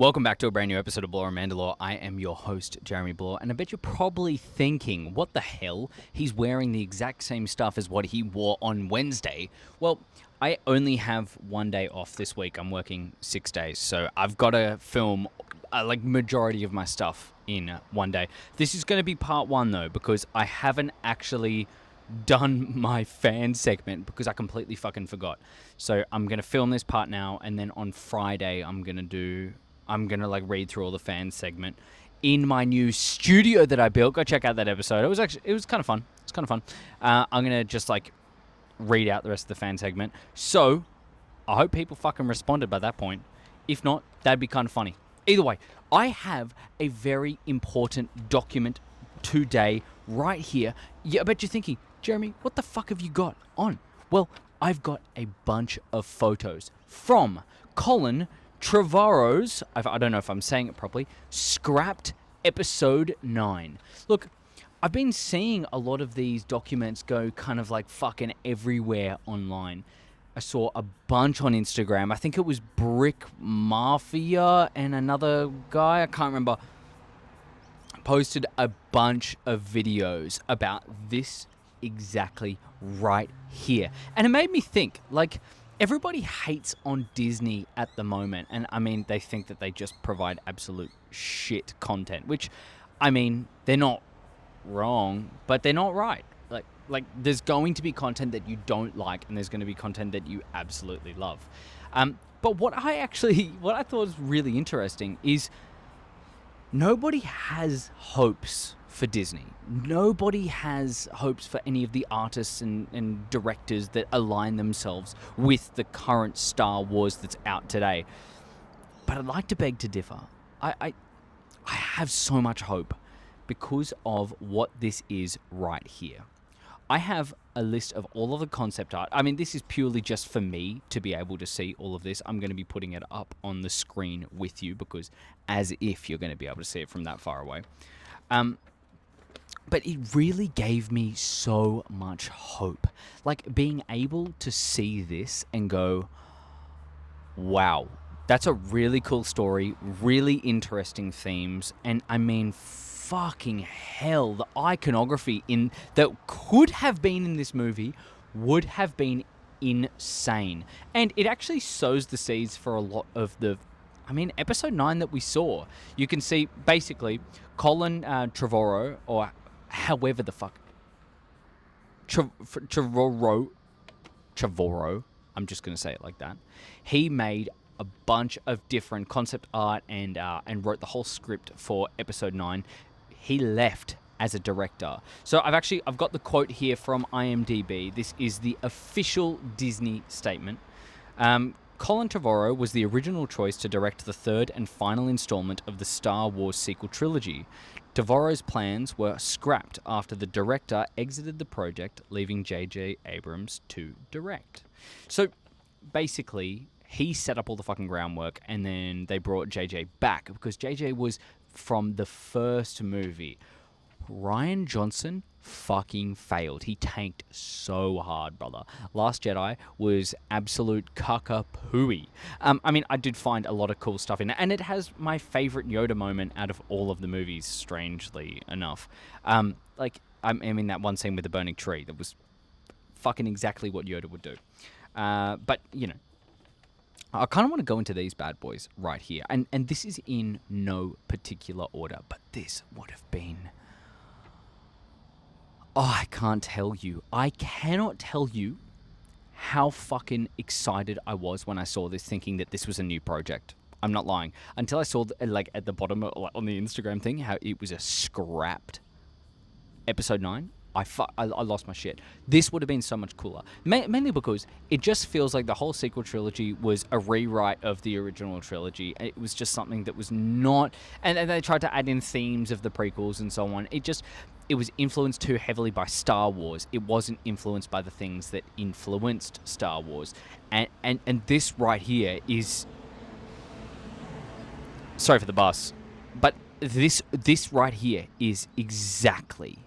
Welcome back to a brand new episode of Bloor and Mandalore. I am your host, Jeremy Bloor, and I bet you're probably thinking, what the hell? He's wearing the exact same stuff as what he wore on Wednesday. Well, I only have one day off this week. I'm working 6 days, so I've got to film majority of my stuff in one day. This is going to be part one, though, because I haven't actually done my fan segment because I completely fucking forgot. So I'm going to film this part now, and then on Friday I'm going to read through all the fan segment in my new studio that I built. Go check out that episode. It was kind of fun. It's kind of fun. I'm going to just read out the rest of the fan segment. So I hope people fucking responded by that point. If not, that'd be kind of funny. Either way, I have a very important document today right here. Yeah, I bet you're thinking, Jeremy, what the fuck have you got on? Well, I've got a bunch of photos from Colin Trevorrow's, I don't know if I'm saying it properly, Scrapped Episode 9. Look, I've been seeing a lot of these documents go kind of fucking everywhere online. I saw a bunch on Instagram. I think it was Brick Mafia and another guy, I can't remember, posted a bunch of videos about this exactly right here. And it made me think, everybody hates on Disney at the moment, and I mean, they think that they just provide absolute shit content, which, I mean, they're not wrong, but they're not right. There's going to be content that you don't like, and there's going to be content that you absolutely love. But what I thought was really interesting is nobody has hopes for Disney. Nobody has hopes for any of the artists and directors that align themselves with the current Star Wars that's out today. But I'd like to beg to differ. I have so much hope because of what this is right here. I have a list of all of the concept art. I mean, this is purely just for me to be able to see all of this. I'm going to be putting it up on the screen with you because as if you're going to be able to see it from that far away. But it really gave me so much hope. Being able to see this and go, wow, that's a really cool story, really interesting themes, and I mean, fucking hell, the iconography that could have been in this movie would have been insane. And it actually sows the seeds for a lot of episode 9 that we saw. You can see, basically, Colin Trevorrow, or however the fuck, Trevorrow, I'm just going to say it like that. He made a bunch of different concept art and wrote the whole script for episode 9. He left as a director. So I've got the quote here from IMDb. This is the official Disney statement. Colin Trevorrow was the original choice to direct the third and final installment of the Star Wars sequel trilogy. Trevorrow's plans were scrapped after the director exited the project, leaving J.J. Abrams to direct. So basically, he set up all the fucking groundwork, and then they brought J.J. back because J.J. was from the first movie. Rian Johnson fucking failed. He tanked so hard, brother. Last Jedi was absolute caca-pooey. I did find a lot of cool stuff in it, and it has my favorite Yoda moment out of all of the movies, strangely enough. That one scene with the burning tree, that was fucking exactly what Yoda would do. But, you know, I kind of want to go into these bad boys right here. And this is in no particular order, but this would have been... Oh, I can't tell you. I cannot tell you how fucking excited I was when I saw this, thinking that this was a new project. I'm not lying. Until I saw, at the bottom, on the Instagram thing, how it was a scrapped episode 9. I lost my shit. This would have been so much cooler. Mainly because it just feels like the whole sequel trilogy was a rewrite of the original trilogy. It was just something that was not... And they tried to add in themes of the prequels and so on. It was influenced too heavily by Star Wars. It wasn't influenced by the things that influenced Star Wars. And this right here is... Sorry for the bus. But this right here is exactly...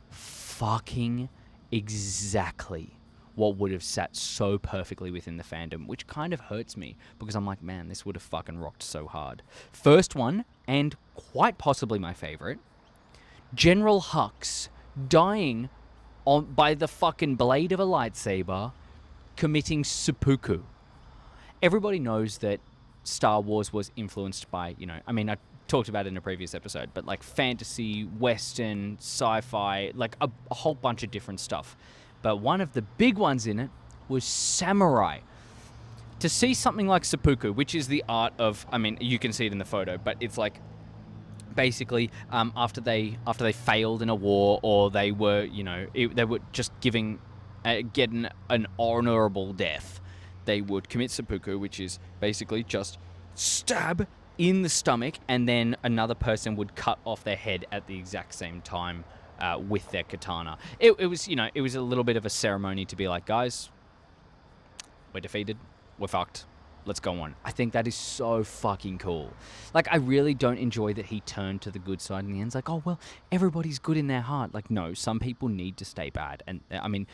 fucking exactly what would have sat so perfectly within the fandom, which kind of hurts me because I'm like, man, this would have fucking rocked so hard. First one, and quite possibly my favorite, General Hux dying by the fucking blade of a lightsaber, committing seppuku. Everybody knows that Star Wars was influenced by, I mean, I talked about it in a previous episode, but like fantasy, Western, sci-fi, like a whole bunch of different stuff. But one of the big ones in it was samurai. To see something like seppuku, which is the art of, I mean, you can see it in the photo, but it's like basically after they failed in a war, or they were, they were just getting an honorable death, they would commit seppuku, which is basically just stab in the stomach, and then another person would cut off their head at the exact same time with their katana. It was, it was a little bit of a ceremony to be like, guys, we're defeated, we're fucked, let's go on. I think that is so fucking cool. Like, I really don't enjoy that he turned to the good side in the end. It's like, oh, well, everybody's good in their heart. Like, no, some people need to stay bad. And, I mean,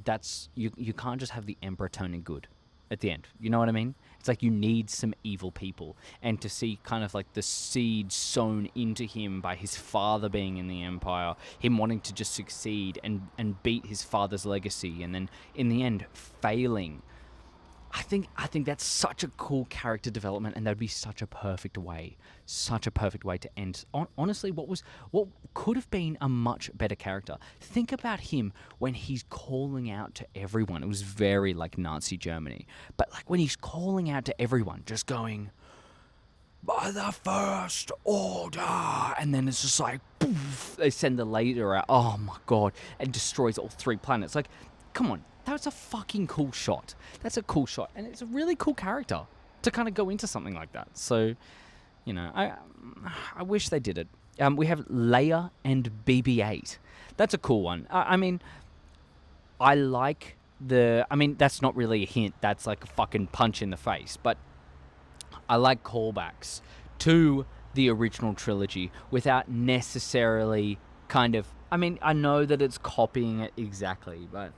that's... You can't just have the Emperor turning good at the end. You know what I mean? It's like you need some evil people. And to see kind of like the seed sown into him by his father being in the Empire, him wanting to just succeed and beat his father's legacy, and then in the end failing. I think that's such a cool character development, and that'd be such a perfect way to end. Honestly, what could have been a much better character. Think about him when he's calling out to everyone. It was very like Nazi Germany, but like when he's calling out to everyone, just going, by the First Order, and then it's just like, poof, they send the laser out. Oh my god, and destroys all 3 planets. Like, come on. That's a fucking cool shot. That's a cool shot. And it's a really cool character to kind of go into something like that. So, I wish they did it. We have Leia and BB-8. That's a cool one. I mean, I like that's not really a hint. That's like a fucking punch in the face. But I like callbacks to the original trilogy without necessarily kind of... I mean, I know that it's copying it exactly, but...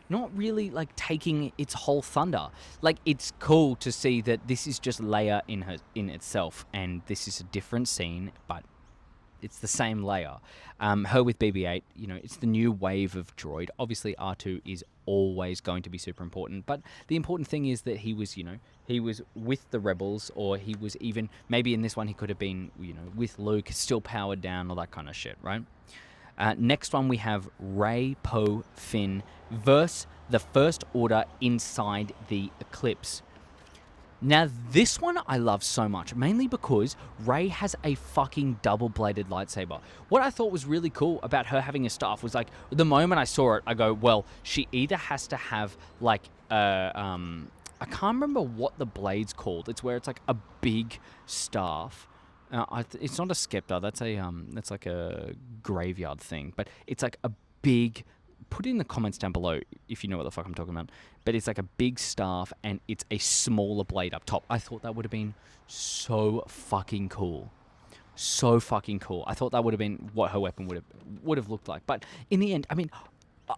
not really like taking its whole thunder. Like, it's cool to see that this is just Leia in itself, and this is a different scene, but it's the same Leia. Her with BB-8, it's the new wave of droid. Obviously, R2 is always going to be super important, but the important thing is that he was, he was with the rebels, or he was even, maybe in this one he could have been, with Luke, still powered down, all that kind of shit, right? Next one, we have Rey, Poe, Finn versus the First Order inside the Eclipse. Now, this one I love so much, mainly because Rey has a fucking double-bladed lightsaber. What I thought was really cool about her having a staff was, like, the moment I saw it, I go, well, she either has to have, like, I can't remember what the blade's called. It's where it's, like, a big staff. It's not a scepter. That's like a graveyard thing. But it's like a big... Put it in the comments down below if you know what the fuck I'm talking about. But it's like a big staff, and it's a smaller blade up top. I thought that would have been so fucking cool. So fucking cool. I thought that would have been what her weapon would have looked like. But in the end, I mean,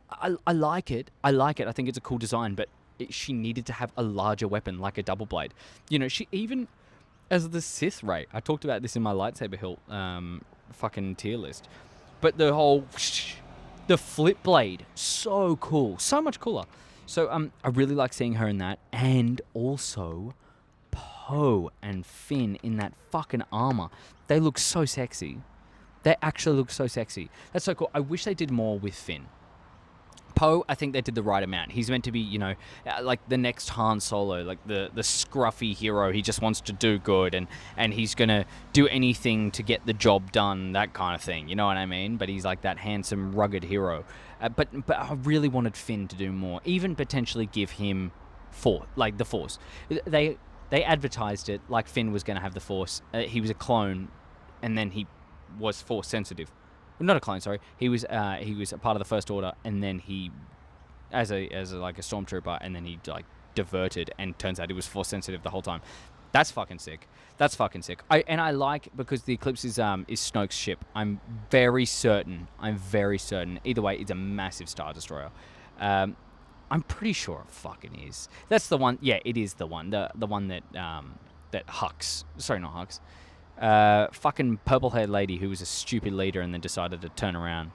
I like it. I like it. I think it's a cool design. But she needed to have a larger weapon, like a double blade. She even... As the Sith Rey, I talked about this in my lightsaber hilt fucking tier list. But the whole... The flip blade, so cool. So much cooler. So I really like seeing her in that. And also Poe and Finn in that fucking armor. They look so sexy. They actually look so sexy. That's so cool. I wish they did more with Finn. Poe, I think they did the right amount. He's meant to be, like the next Han Solo, like the scruffy hero. He just wants to do good, and he's going to do anything to get the job done, that kind of thing. You know what I mean? But he's like that handsome, rugged hero. But I really wanted Finn to do more. Even potentially give him the Force. They advertised it like Finn was going to have the Force. He was a clone, and then he was Force sensitive. Not a clone, sorry. He was a part of the First Order, and then he, as a stormtrooper, and then he like diverted, and turns out he was Force sensitive the whole time. That's fucking sick. I like, because the Eclipse is Snoke's ship. I'm very certain. Either way, it's a massive Star Destroyer. I'm pretty sure it fucking is. That's the one. Yeah, it is the one. The one that that Hux. Sorry, not Hux. Fucking purple-haired lady who was a stupid leader and then decided to turn around.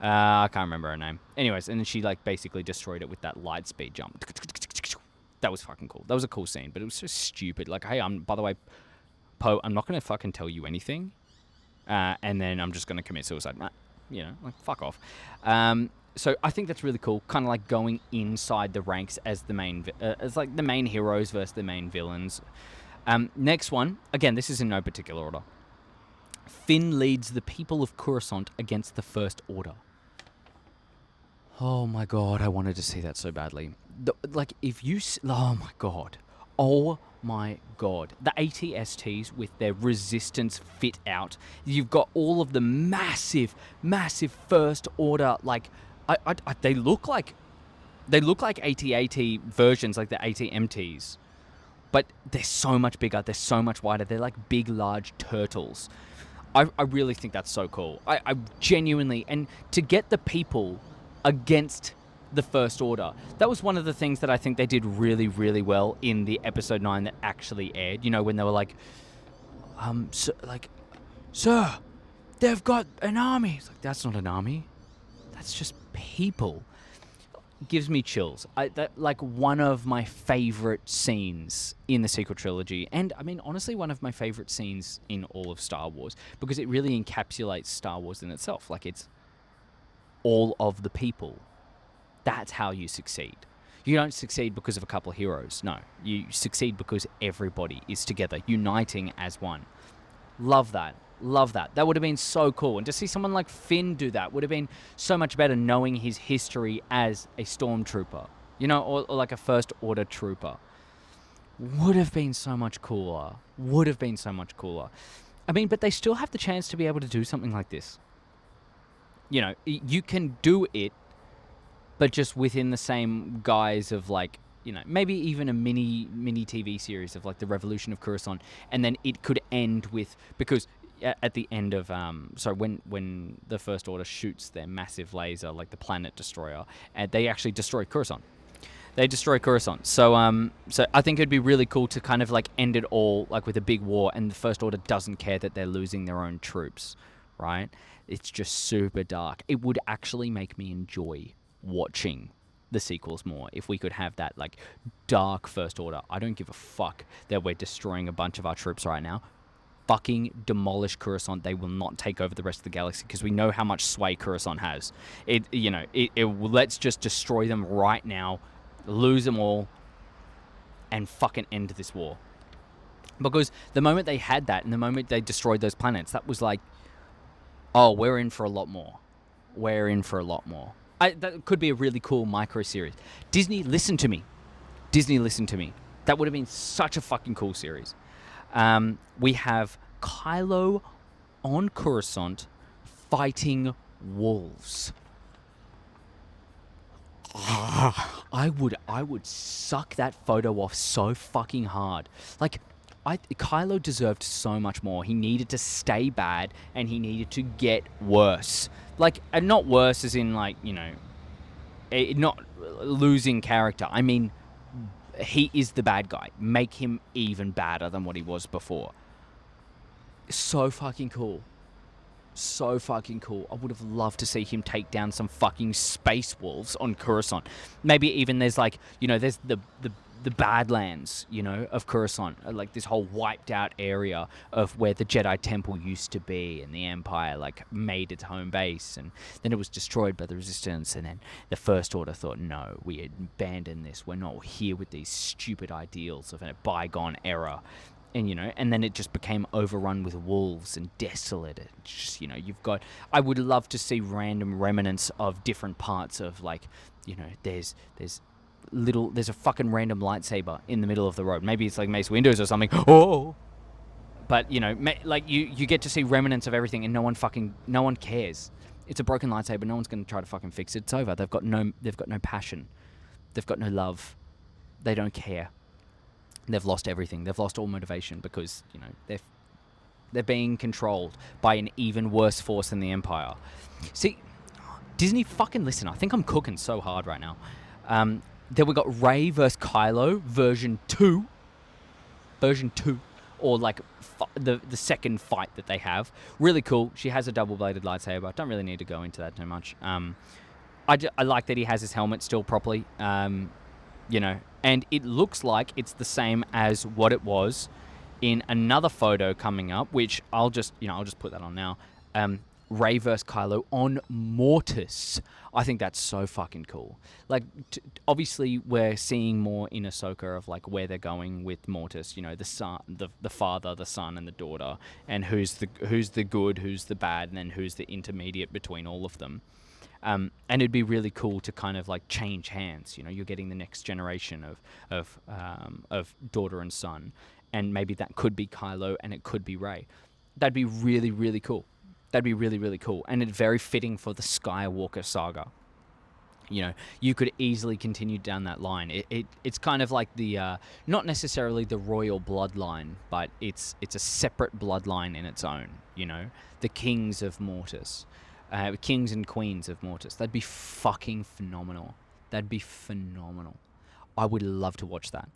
I can't remember her name. Anyways, and then she like basically destroyed it with that light speed jump. That was fucking cool. That was a cool scene, but it was just stupid. Like, hey, by the way, Poe, I'm not gonna fucking tell you anything, and then I'm just gonna commit suicide. Like fuck off. So I think that's really cool. Kind of like going inside the ranks as the main, as like the main heroes versus the main villains. Next one, again, this is in no particular order. Finn leads the people of Coruscant against the First Order. Oh my god, I wanted to see that so badly. Oh my god. Oh my god. The ATSTs with their resistance fit out. You've got all of the massive, massive First Order, like, they look like AT-AT versions, like the AT-MTs. But they're so much bigger, they're so much wider, they're like big, large turtles. I really think that's so cool. I genuinely, and to get the people against the First Order, that was one of the things that I think they did really, really well in the episode 9 that actually aired. You know, when they were like, sir, they've got an army. It's like, that's not an army. That's just people. Gives me chills. Like one of my favorite scenes in the sequel trilogy, and I mean honestly one of my favorite scenes in all of Star Wars, because it really encapsulates Star Wars in itself. Like, it's all of the people. That's how you succeed. You don't succeed because of a couple of heroes. No, you succeed because everybody is together, uniting as one. Love that. Love that. That would have been so cool. And to see someone like Finn do that would have been so much better, knowing his history as a stormtrooper, you know, or like a First Order trooper. Would have been so much cooler. Would have been so much cooler. I mean, but they still have the chance to be able to do something like this. You know, you can do it, but just within the same guise of, like, you know, maybe even a mini TV series of like the Revolution of Coruscant, and then it could end with, because at the end of when the First Order shoots their massive laser, like the planet destroyer, and they actually destroy Coruscant. They destroy Coruscant. So I think it'd be really cool to kind of like end it all like with a big war, and the First Order doesn't care that they're losing their own troops, right? It's just super dark. It would actually make me enjoy watching the sequels more if we could have that like dark First Order. I don't give a fuck that we're destroying a bunch of our troops right now. Fucking demolish Coruscant. They will not take over the rest of the galaxy, because we know how much sway Coruscant has. Let's just destroy them right now, lose them all, and fucking end this war. Because the moment they had that, and the moment they destroyed those planets, that was like, oh, we're in for a lot more. We're in for a lot more. That could be a really cool micro-series. Disney, listen to me. Disney, listen to me. That would have been such a fucking cool series. We have Kylo on Coruscant fighting wolves. I would suck that photo off so fucking hard. Like, Kylo deserved so much more. He needed to stay bad, and he needed to get worse. Like, and not worse as in, like, you know, not losing character. I mean, he is the bad guy. Make him even badder than what he was before. So fucking cool. So fucking cool. I would have loved to see him take down some fucking space wolves on Coruscant. Maybe even there's like, you know, there's the Badlands, you know, of Coruscant, like this whole wiped out area of where the Jedi Temple used to be, and the Empire like made its home base, and then it was destroyed by the Resistance, and then the First Order thought, no, we abandon this. We're not here with these stupid ideals of a bygone era. And, you know, and then it just became overrun with wolves and desolate. And just, you know, I would love to see random remnants of different parts of, like, you know, there's a fucking random lightsaber in the middle of the road. Maybe it's like Mace Windu or something. Oh! But, you know, like, you get to see remnants of everything, and no one cares. It's a broken lightsaber. No one's going to try to fucking fix it. It's over. They've got no passion. They've got no love. They don't care. They've lost everything. They've lost all motivation because, you know, they're being controlled by an even worse force than the Empire. See, Disney, fucking listen. I think I'm cooking so hard right now. Then we got Rey versus Kylo version 2, or like the second fight that they have. Really cool. She has a double-bladed lightsaber. Don't really need to go into that too much. I like that he has his helmet still properly. You know, and it looks like it's the same as what it was in another photo coming up, which I'll just put that on now. Rey vs. Kylo on Mortis. I think that's so fucking cool. Like, obviously, we're seeing more in Ahsoka of like where they're going with Mortis. You know, the son, the father, the son, and the daughter, and who's the good, who's the bad, and then who's the intermediate between all of them. And it'd be really cool to kind of like change hands. You know, you're getting the next generation of daughter and son, and maybe that could be Kylo and it could be Rey. That'd be really, really cool. That'd be really, really cool, and it's very fitting for the Skywalker saga. You know, you could easily continue down that line. It's kind of like the not necessarily the royal bloodline, but it's a separate bloodline in its own. You know, the kings of Mortis. Kings and queens of Mortis. That'd be fucking phenomenal. That'd be phenomenal. I would love to watch that.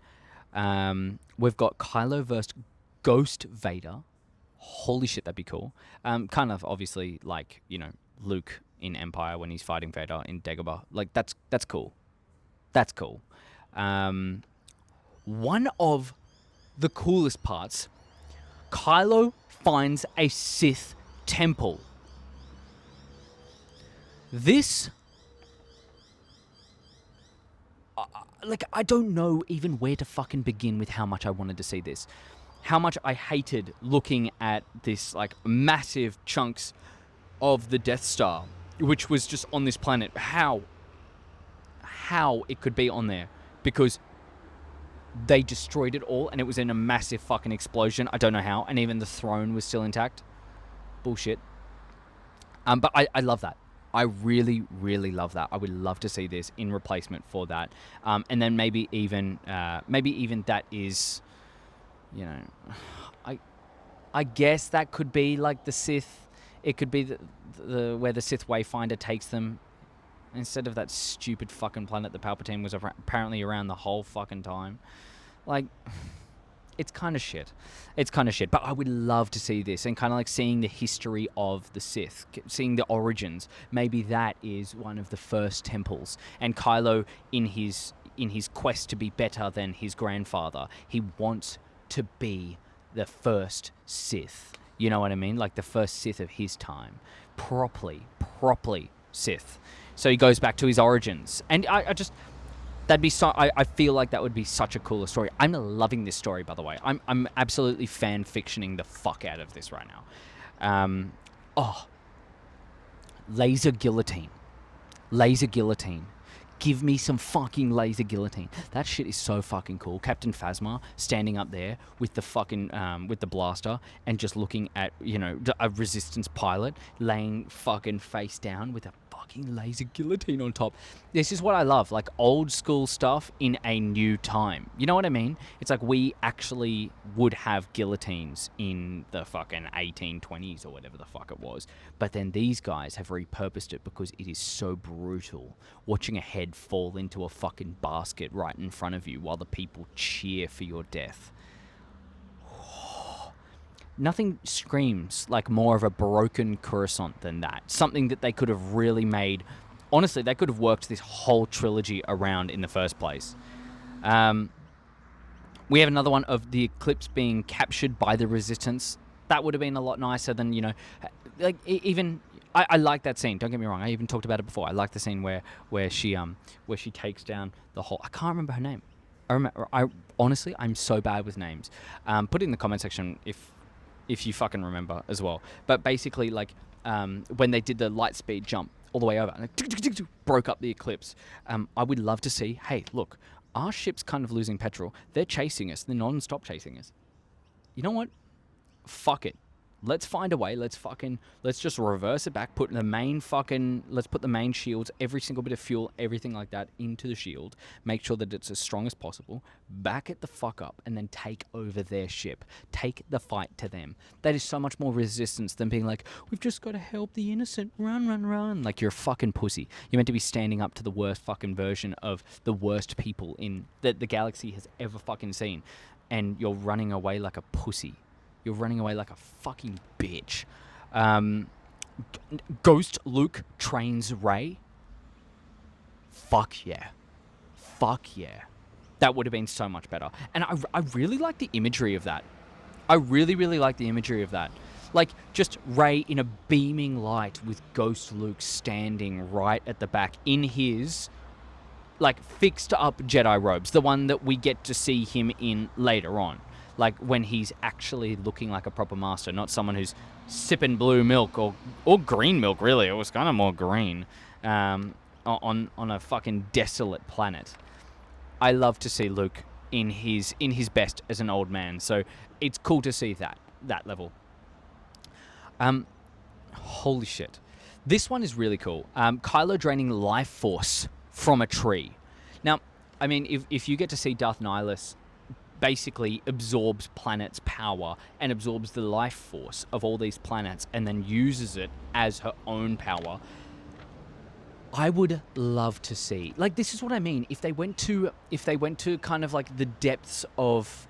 We've got Kylo versus Ghost Vader. Holy shit, that'd be cool. Kind of obviously like, you know, Luke in Empire when he's fighting Vader in Dagobah. Like, that's cool. That's cool. One of the coolest parts, Kylo finds a Sith temple. This, like, I don't know even where to fucking begin with how much I wanted to see this. How much I hated looking at this, like, massive chunks of the Death Star, which was just on this planet. How it could be on there. Because they destroyed it all and it was in a massive fucking explosion. I don't know how. And even the throne was still intact. Bullshit. But I love that. I really, really love that. I would love to see this in replacement for that. And then maybe even that is, you know, I guess that could be like the Sith. It could be the where the Sith Wayfinder takes them instead of that stupid fucking planet that Palpatine was apparently around the whole fucking time. Like, it's kind of shit. It's kind of shit. But I would love to see this and kind of like seeing the history of the Sith, seeing the origins. Maybe that is one of the first temples. And Kylo, in his quest to be better than his grandfather, he wants to be the first Sith. You know what I mean? Like the first Sith of his time. Properly Sith. So he goes back to his origins. And I just... That'd be so. I feel like that would be such a cooler story. I'm loving this story, by the way. I'm absolutely fan fictioning the fuck out of this right now. Laser guillotine. Give me some fucking laser guillotine. That shit is so fucking cool. Captain Phasma standing up there with the fucking with the blaster and just looking at, you know, a resistance pilot laying fucking face down with a fucking laser guillotine on top. This is what I love, like old school stuff in a new time. You know what I mean? It's like we actually would have guillotines in the fucking 1820s or whatever the fuck it was. But then these guys have repurposed it because it is so brutal. Watching a head fall into a fucking basket right in front of you while the people cheer for your death. Nothing screams like more of a broken croissant than that. Something that they could have really made. Honestly, they could have worked this whole trilogy around in the first place. We have another one of the Eclipse being captured by the Resistance. That would have been a lot nicer than, you know, like even... I like that scene. Don't get me wrong. I even talked about it before. I like the scene where she takes down the whole... I can't remember her name. Honestly, I'm so bad with names. Put it in the comment section if you fucking remember as well. But basically, like, when they did the light speed jump all the way over, and like, broke up the Eclipse, I would love to see, hey, look, our ship's kind of losing petrol. They're chasing us. They're non-stop chasing us. You know what? Fuck it. Let's find a way. Let's just reverse it back. Let's put the main shields, every single bit of fuel, everything like that into the shield. Make sure that it's as strong as possible. Back it the fuck up and then take over their ship. Take the fight to them. That is so much more resistance than being like, we've just got to help the innocent. Run, run, run. Like, you're a fucking pussy. You're meant to be standing up to the worst fucking version of the worst people that the galaxy has ever fucking seen. And you're running away like a pussy. You're running away like a fucking bitch. Ghost Luke trains Rey. Fuck yeah. Fuck yeah. That would have been so much better. And I really like the imagery of that. I really, really like the imagery of that. Like, just Rey in a beaming light with Ghost Luke standing right at the back in his, like, fixed up Jedi robes. The one that we get to see him in later on. Like, when he's actually looking like a proper master, not someone who's sipping blue milk or green milk, really. It was kind of more green on a fucking desolate planet. I love to see Luke in his best as an old man, so it's cool to see that level. Holy shit. This one is really cool. Kylo draining life force from a tree. Now, I mean, if you get to see Darth Nihilus basically absorbs planets' power and absorbs the life force of all these planets and then uses it as her own power, I would love to see, like, this is what I mean, if they went to kind of like the depths of,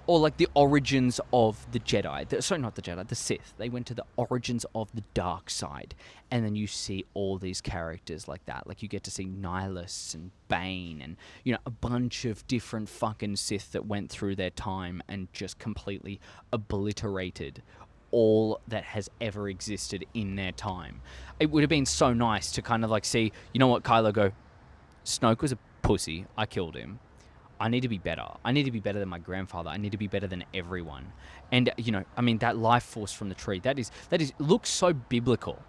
or like the origins of the Jedi, the Sith. They went to the origins of the dark side, and then you see all these characters like that. Like, you get to see Nihilus and Bane and, you know, a bunch of different fucking Sith that went through their time and just completely obliterated all that has ever existed in their time. It would have been so nice to kind of like see, you know what, Kylo go, Snoke was a pussy, I killed him. I need to be better. I need to be better than my grandfather. I need to be better than everyone. And, you know, I mean, that life force from the tree, that is looks so biblical.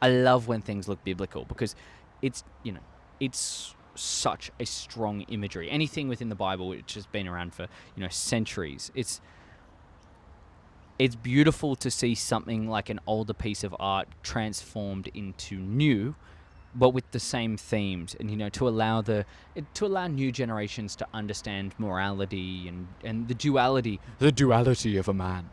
I love when things look biblical because it's, you know, it's such a strong imagery. Anything within the Bible, which has been around for, you know, centuries, it's beautiful to see something like an older piece of art transformed into new, but with the same themes, and, you know, to allow new generations to understand morality and the duality of a man.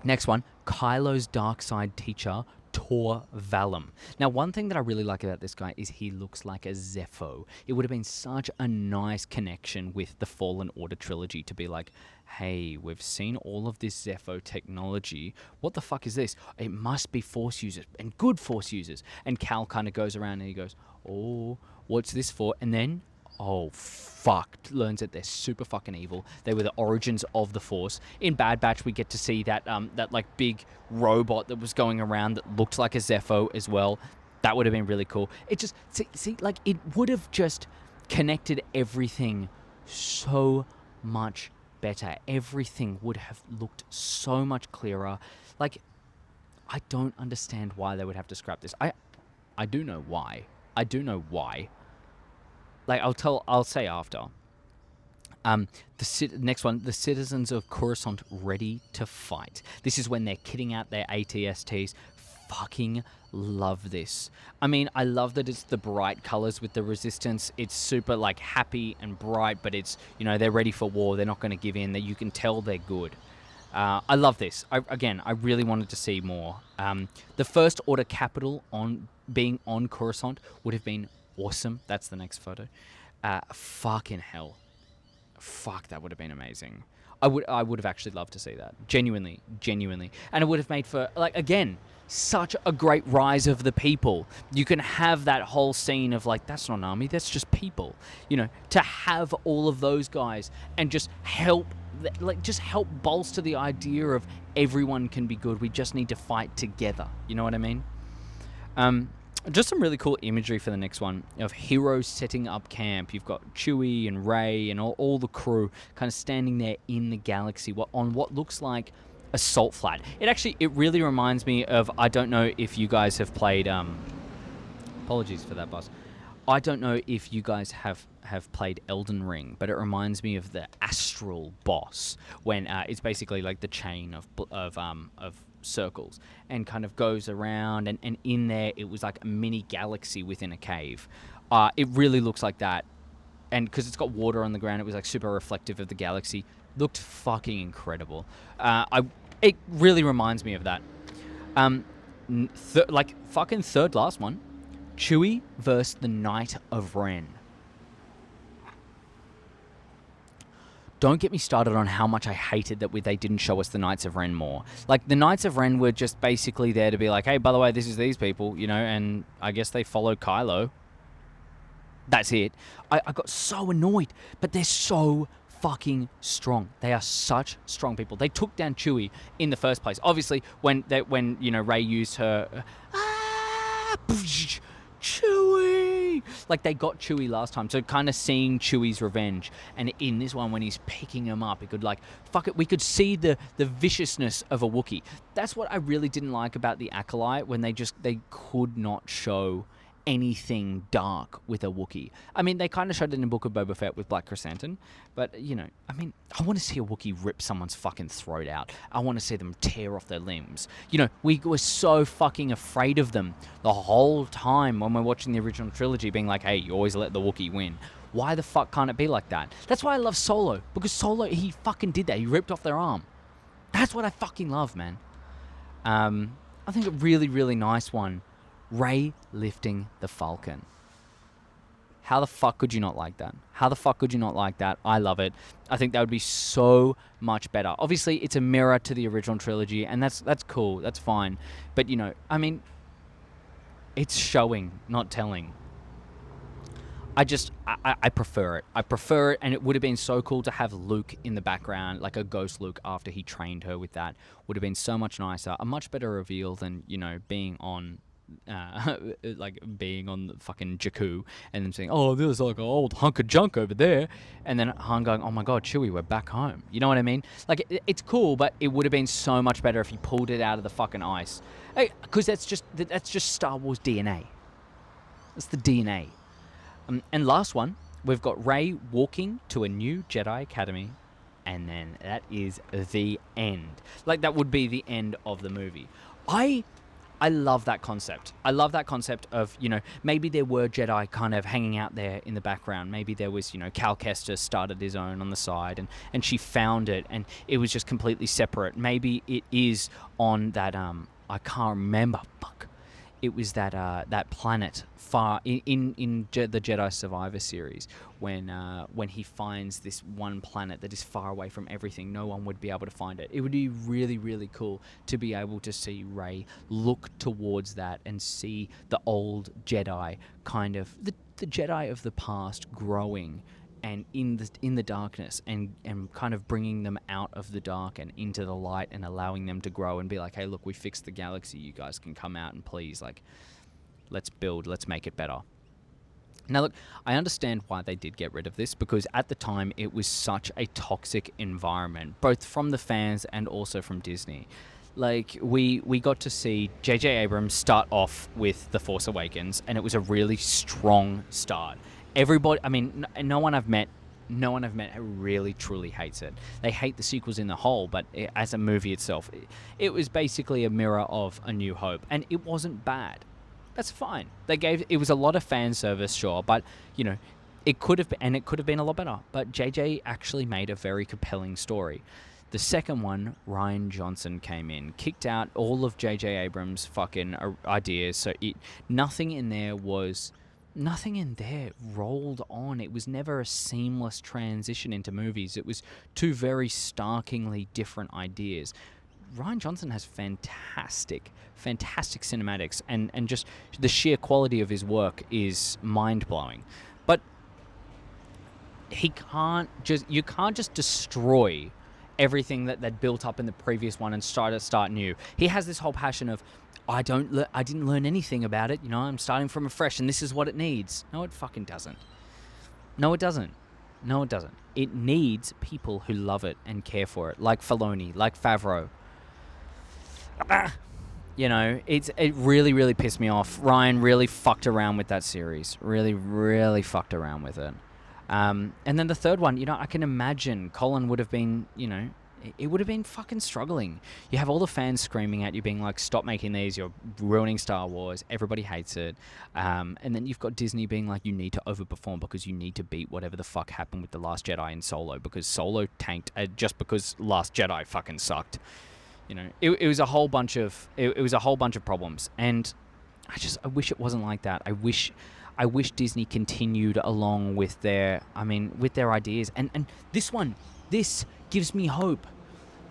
Next one, Kylo's dark side teacher, Tor Valum. Now, one thing that I really like about this guy is he looks like a Zepho. It would have been such a nice connection with the Fallen Order trilogy to be like, hey, we've seen all of this Zepho technology. What the fuck is this? It must be Force users, and good Force users. And Cal kind of goes around and he goes, oh, what's this for? And then, oh, fuck, learns that they're super fucking evil. They were the origins of the Force. In Bad Batch, we get to see that like big robot that was going around that looked like a Zepho as well. That would have been really cool. It just, see, like, it would have just connected everything so much better. Everything would have looked so much clearer. Like, I don't understand why they would have to scrap this. I do know why. Like, I'll say after. Next one, the citizens of Coruscant ready to fight. This is when they're kitting out their ATSTs. Fucking love this. I mean, I love that it's the bright colors with the resistance. It's super, like, happy and bright, but it's, you know, they're ready for war. They're not going to give in. That you can tell they're good. I love this. I really wanted to see more. The First Order capital being on Coruscant would have been awesome. That's the next photo. Fucking hell. Fuck, that would have been amazing. I would have actually loved to see that. Genuinely. And it would have made for, like, again, such a great rise of the people. You can have that whole scene of, like, that's not an army, that's just people. You know, to have all of those guys and just help bolster the idea of everyone can be good. We just need to fight together. You know what I mean? Just some really cool imagery for the next one of heroes setting up camp. You've got Chewie and Rey and all the crew kind of standing there in the galaxy on what looks like a salt flat. It really reminds me of, I don't know if you guys have played, apologies for that, boss. I don't know if you guys have played Elden Ring, but it reminds me of the astral boss when it's basically like the chain of circles and kind of goes around, and in there it was like a mini galaxy within a cave. It really looks like that, and because it's got water on the ground, it was like super reflective of the galaxy. Looked fucking incredible. It really reminds me of that. Um, like fucking third last one, Chewie versus the Knight of Ren. Don't get me started on how much I hated that they didn't show us the Knights of Ren more. Like, the Knights of Ren were just basically there to be like, hey, by the way, this is these people, you know, and I guess they followed Kylo. That's it. I got so annoyed, but they're so fucking strong. They are such strong people. They took down Chewie in the first place. Obviously, when you know, Rey used her Chewie, like they got Chewie last time, so kind of seeing Chewie's revenge. And in this one, when he's picking him up, it could like fuck it. We could see the viciousness of a Wookiee. That's what I really didn't like about the Acolyte, when they could not show anything dark with a Wookiee. I mean, they kind of showed it in Book of Boba Fett with Black Chrysanthemum, but, you know, I mean, I want to see a Wookiee rip someone's fucking throat out. I want to see them tear off their limbs. You know, we were so fucking afraid of them the whole time when we're watching the original trilogy, being like, hey, you always let the Wookiee win. Why the fuck can't it be like that? That's why I love Solo, because Solo, he fucking did that. He ripped off their arm. That's what I fucking love, man. I think a really, really nice one. Rey lifting the Falcon. How the fuck could you not like that? How the fuck could you not like that? I love it. I think that would be so much better. Obviously, it's a mirror to the original trilogy, and that's cool. That's fine. But, you know, I mean, it's showing, not telling. I prefer it. I prefer it, and it would have been so cool to have Luke in the background, like a ghost Luke after he trained her with that. Would have been so much nicer. A much better reveal than, you know, being on like being on the fucking Jakku and then saying, oh, there's like an old hunk of junk over there, and then Han going, oh my god, Chewie, we're back home. You know what I mean? Like, it's cool, but it would have been so much better if he pulled it out of the fucking ice, because that's just Star Wars DNA. That's the DNA. And last one, we've got Rey walking to a new Jedi Academy, and then that is the end. Like, that would be the end of the movie. I love that concept. I love that concept of, you know, maybe there were Jedi kind of hanging out there in the background. Maybe there was, you know, Cal Kestis started his own on the side, and she found it, and it was just completely separate. Maybe it is on that, I can't remember, fuck. It was that planet far in the Jedi Survivor series, when he finds this one planet that is far away from everything. No one would be able to find it. It would be really, really cool to be able to see Rey look towards that and see the old Jedi, kind of the Jedi of the past, growing and in the darkness, and kind of bringing them out of the dark and into the light, and allowing them to grow and be like, hey, look, we fixed the galaxy. You guys can come out and please, like, let's make it better. Now, look, I understand why they did get rid of this, because at the time it was such a toxic environment, both from the fans and also from Disney. Like, we got to see J.J. Abrams start off with The Force Awakens, and it was a really strong start. Everybody, I mean, no one I've met who really truly hates it. They hate the sequels in the whole, but as a movie itself, it was basically a mirror of A New Hope, and it wasn't bad. That's fine. It was a lot of fan service, sure, but, you know, it could have been a lot better. But JJ actually made a very compelling story. The second one, Rian Johnson came in, kicked out all of J.J. Abrams' fucking ideas, so nothing in there rolled on. It was never a seamless transition into movies. It was two very starkingly different ideas. Rian Johnson has fantastic cinematics, and just the sheer quality of his work is mind-blowing. But you can't just destroy everything that built up in the previous one and start new. He has this whole passion of, I didn't learn anything about it, you know, I'm starting from afresh and this is what it needs. No, it fucking doesn't. No, it doesn't. It needs people who love it and care for it, like Filoni, like Favreau. You know, it really, really pissed me off. Ryan really fucked around with that series. Really, really fucked around with it. And then the third one, you know, I can imagine Colin would have been, you know, it would have been fucking struggling. You have all the fans screaming at you, being like, "Stop making these! You're ruining Star Wars. Everybody hates it." And then you've got Disney being like, "You need to overperform because you need to beat whatever the fuck happened with the Last Jedi and Solo because Solo tanked just because Last Jedi fucking sucked." You know, it was a whole bunch of it was a whole bunch of problems, and I wish it wasn't like that. I wish Disney continued along with with their ideas, and this gives me hope.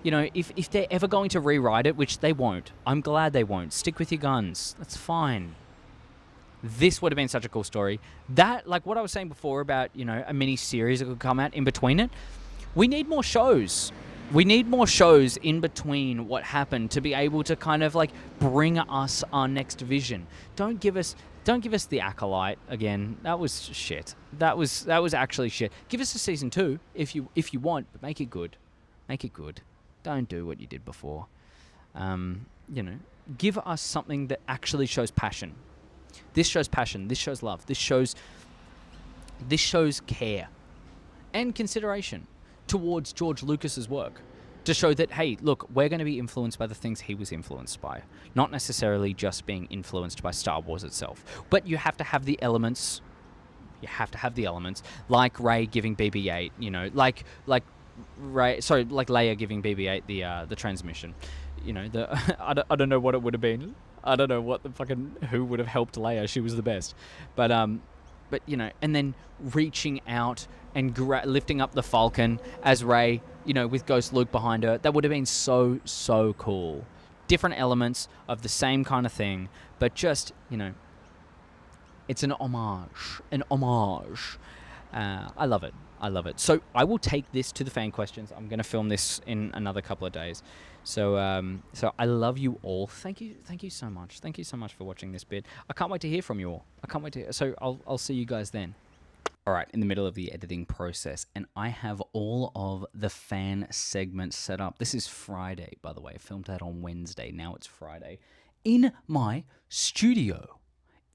You know, if they're ever going to rewrite it, which they won't, I'm glad they won't. Stick with your guns. That's fine. This would have been such a cool story. That, like what I was saying before about, you know, a mini series that could come out in between it. We need more shows. We need more shows in between what happened to be able to kind of like bring us our next vision. Don't give us the Acolyte again. That was shit. That was actually shit. Give us a season 2 if you want, but make it good. Make it good. Don't do what you did before. You know, give us something that actually shows passion. This shows passion. This shows love. This shows care and consideration towards George Lucas's work, to show that, hey, look, we're going to be influenced by the things he was influenced by, not necessarily just being influenced by Star Wars itself. But you have to have the elements. You have to have the elements, like Rey giving BB-8. You know, like Leia giving BB-8 the transmission. You know, I don't know what it would have been. I don't know what who would have helped Leia. She was the best, but you know, and then reaching out and lifting up the Falcon as Rey, you know, with Ghost Luke behind her. That would have been so cool. Different elements of the same kind of thing, but just, you know, it's an homage. I love it. So I will take this to the fan questions. I'm going to film this in another couple of days. So I love you all. Thank you so much. Thank you so much for watching this bit. I can't wait to hear from you all. So I'll see you guys then. All right, in the middle of the editing process, and I have all of the fan segments set up. This is Friday, by the way. I filmed that on Wednesday. Now it's Friday. In my studio.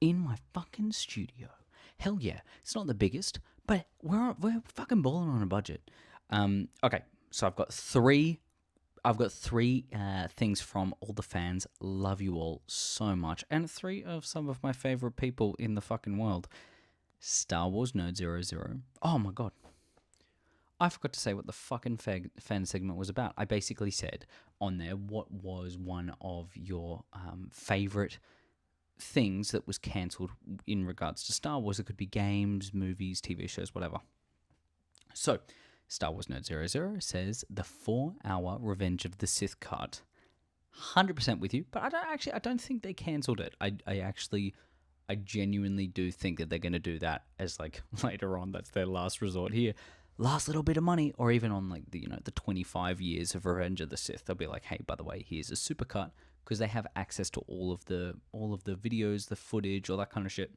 In my fucking studio. Hell yeah. It's not the biggest, but we're fucking balling on a budget. Okay, so I've got three things from all the fans. Love you all so much. And 3 of some of my favorite people in the fucking world. Star Wars Nerd 00. Oh my god. I forgot to say what the fucking fan segment was about. I basically said on there what was one of your favorite things that was cancelled in regards to Star Wars. It could be games, movies, TV shows, whatever. So, Star Wars Nerd 00 says the 4-hour Revenge of the Sith cut. 100% with you, but I don't think they cancelled it. I genuinely do think that they're going to do that as like later on. That's their last resort here. Last little bit of money, or even on like the 25 years of Revenge of the Sith. They'll be like, hey, by the way, here's a supercut, because they have access to all of the videos, the footage, all that kind of shit.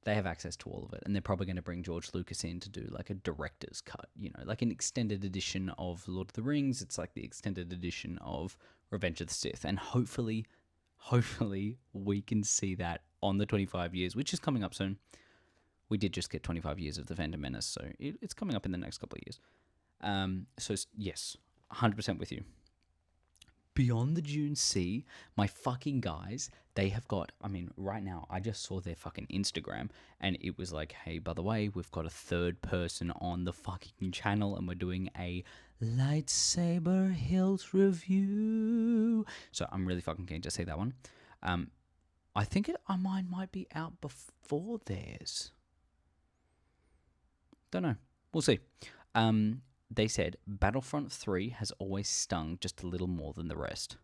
They have access to all of it, and they're probably going to bring George Lucas in to do like a director's cut, like an extended edition of Lord of the Rings. It's like the extended edition of Revenge of the Sith, and hopefully we can see that on the 25 years, which is coming up soon. We did just get 25 years of The Phantom Menace, so it's coming up in the next couple of years. So yes, 100% with you. Beyond the Dune Sea, my fucking guys, they have got, right now, I just saw their fucking Instagram, and it was like, hey, by the way, we've got a third person on the fucking channel, and we're doing a lightsaber hilt review. So I'm really fucking keen to see that one. I think mine might be out before theirs. Don't know. We'll see. They said Battlefront 3 has always stung just a little more than the rest.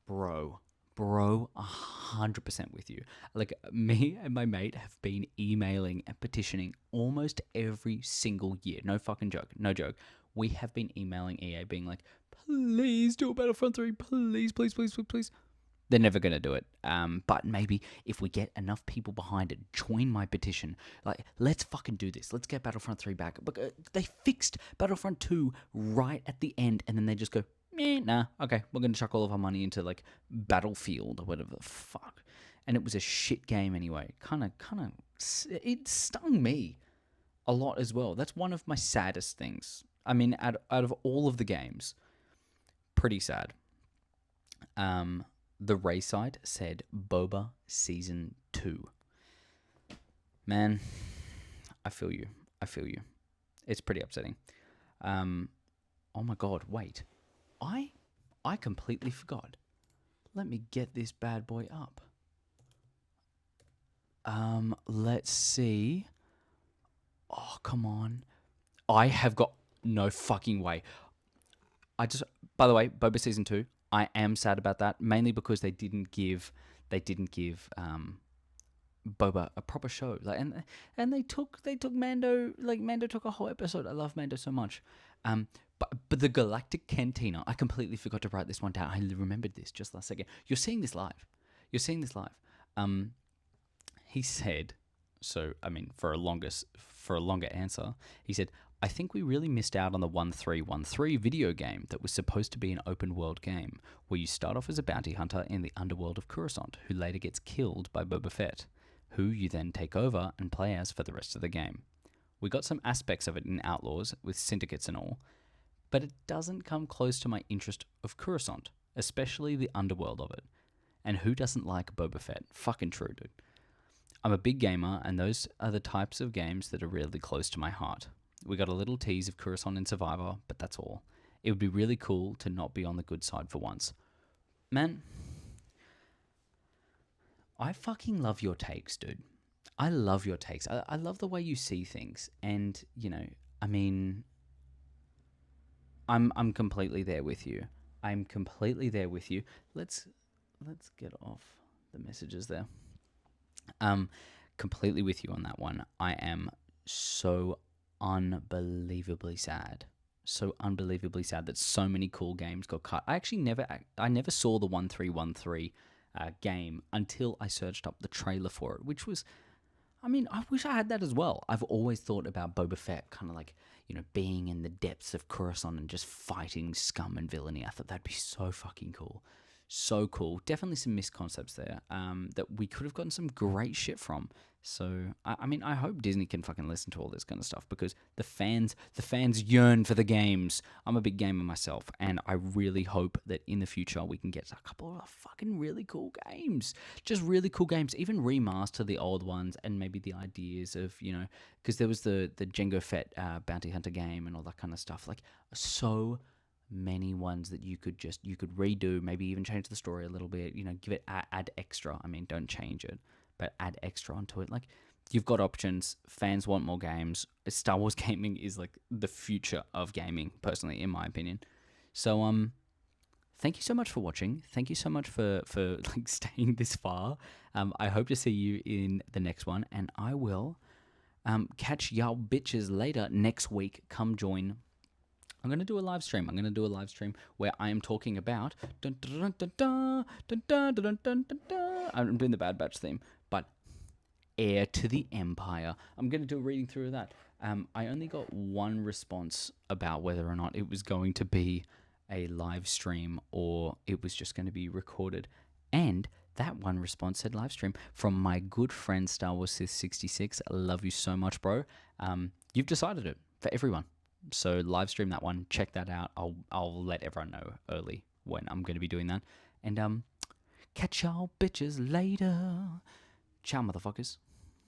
Bro, 100% with you. Like, me and my mate have been emailing and petitioning almost every single year. No fucking joke. No joke. We have been emailing EA being like, please do a Battlefront 3. Please, please, please, please, please. They're never going to do it. But maybe if we get enough people behind it, join my petition. Like, let's fucking do this. Let's get Battlefront 3 back. But they fixed Battlefront 2 right at the end, and then they just go, Nah, okay, we're gonna chuck all of our money into like Battlefield or whatever the fuck. And it was a shit game anyway. It stung me a lot as well. That's one of my saddest things. I mean, out of all of the games, pretty sad. The Rayside said Boba Season 2. Man, I feel you. I feel you. It's pretty upsetting. Oh my god, wait. I completely forgot. Let me get this bad boy up. Let's see. Oh, come on. I have got no fucking way. By the way, Boba Season 2, I am sad about that, mainly because they didn't give Boba a proper show. Like, and they took Mando, like Mando took a whole episode. I love Mando so much. But the Galactic Cantina, I completely forgot to write this one down. I remembered this just last second. You're seeing this live. He said, so I mean, for a longer answer, he said, I think we really missed out on the 1313 video game that was supposed to be an open world game where you start off as a bounty hunter in the underworld of Coruscant, who later gets killed by Boba Fett, who you then take over and play as for the rest of the game. We got some aspects of it in Outlaws with syndicates and all, but it doesn't come close to my interest of Coruscant, especially the underworld of it. And who doesn't like Boba Fett? Fucking true, dude. I'm a big gamer, and those are the types of games that are really close to my heart. We got a little tease of Coruscant in Survivor, but that's all. It would be really cool to not be on the good side for once. Man, I fucking love your takes, dude. I love your takes. I love the way you see things. And, you know, I mean, I'm completely there with you. I'm completely there with you. Let's get off the messages there. Completely with you on that one. I am so unbelievably sad. So unbelievably sad that so many cool games got cut. I never saw the 1313 game until I searched up the trailer for it, which was, I mean, I wish I had that as well. I've always thought about Boba Fett kind of like, you know, being in the depths of Coruscant and just fighting scum and villainy. I thought that'd be so fucking cool. So cool. Definitely some missed concepts there that we could have gotten some great shit from. So, I mean, I hope Disney can fucking listen to all this kind of stuff because the fans yearn for the games. I'm a big gamer myself, and I really hope that in the future we can get a couple of fucking really cool games. Just really cool games. Even remaster the old ones and maybe the ideas of, you know, because there was the Jango Fett Bounty Hunter game and all that kind of stuff. Like, so many ones that you could redo, maybe even change the story a little bit, you know, give it add extra. I mean, don't change it, but add extra onto it. Like, you've got options. Fans want more games. Star Wars gaming is like the future of gaming, personally, in my opinion. So thank you so much for watching. Thank you so much for like staying this far. I hope to see you in the next one, and I will catch y'all bitches later next week. Come join. I'm going to do a live stream. Where I am talking about... I'm doing the Bad Batch theme, but Heir to the Empire. I'm going to do a reading through of that. I only got one response about whether or not it was going to be a live stream or it was just going to be recorded. And that one response said live stream from my good friend Star Wars Sith 66. I love you so much, bro. You've decided it for everyone. So live stream that one. Check that out. I'll let everyone know early when I'm going to be doing that. And catch y'all bitches later. Ciao, motherfuckers.